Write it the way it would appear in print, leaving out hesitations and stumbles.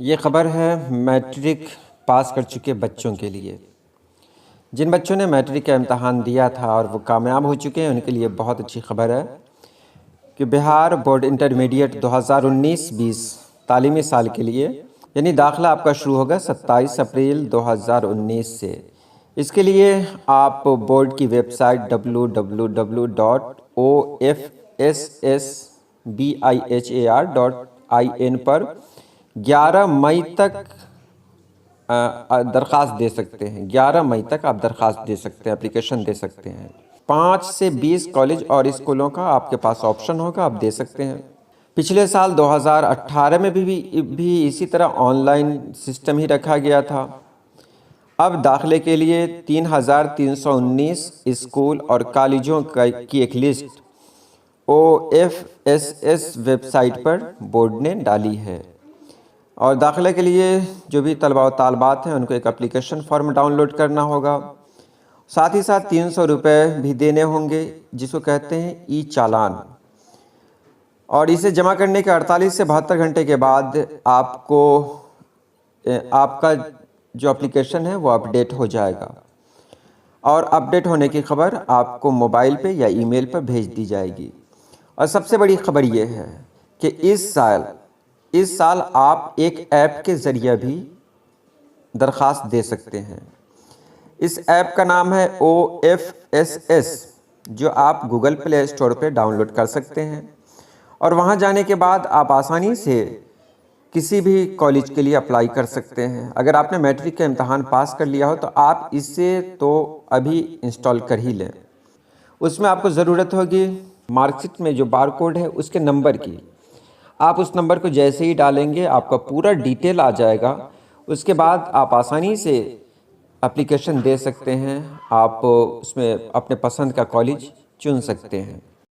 ये ख़बर है मैट्रिक पास कर चुके बच्चों के लिए। जिन बच्चों ने मैट्रिक का इम्तहान दिया था और वो कामयाब हो चुके हैं, उनके लिए बहुत अच्छी खबर है कि बिहार बोर्ड इंटरमीडिएट 2019-20 तालीमी साल के लिए यानी दाखिला आपका शुरू होगा 27 अप्रैल 2019 से। इसके लिए आप बोर्ड की वेबसाइट www.ofsshar.in पर 11 मई तक दरख्वास्त दे सकते हैं। 11 मई तक आप दरख्वास्त दे सकते हैं, एप्लीकेशन दे सकते हैं। 5 से 20 कॉलेज और स्कूलों का आपके पास ऑप्शन होगा, आप दे सकते हैं। पिछले साल 2018 में भी इसी तरह ऑनलाइन सिस्टम ही रखा गया था। अब दाखिले के लिए 3319 स्कूल और कॉलेजों की एक लिस्ट OFSS वेबसाइट पर बोर्ड ने डाली है और दाखिले के लिए जो भी तलबा और तालबात हैं उनको एक एप्लीकेशन फॉर्म डाउनलोड करना होगा। साथ ही साथ 300 रुपये भी देने होंगे, जिसको कहते हैं ई चालान, और इसे जमा करने के 48 से 72 घंटे के बाद आपका जो एप्लीकेशन है वो अपडेट हो जाएगा और अपडेट होने की खबर आपको मोबाइल पे या ईमेल पर भेज दी जाएगी। और सबसे बड़ी खबर ये है कि इस साल आप एक ऐप के ज़रिए भी दरख्वास्त दे सकते हैं। इस ऐप का नाम है OFSS, जो आप गूगल प्ले स्टोर पे डाउनलोड कर सकते हैं और वहां जाने के बाद आप आसानी से किसी भी कॉलेज के लिए अप्लाई कर सकते हैं। अगर आपने मैट्रिक का इम्तहान पास कर लिया हो तो आप इसे तो अभी इंस्टॉल कर ही लें। उसमें आपको ज़रूरत होगी मार्कशीट में जो बार कोड है उसके नंबर की। आप उस नंबर को जैसे ही डालेंगे आपका पूरा डिटेल आ जाएगा। उसके बाद आप आसानी से एप्लीकेशन दे सकते हैं। आप उसमें अपने पसंद का कॉलेज चुन सकते हैं।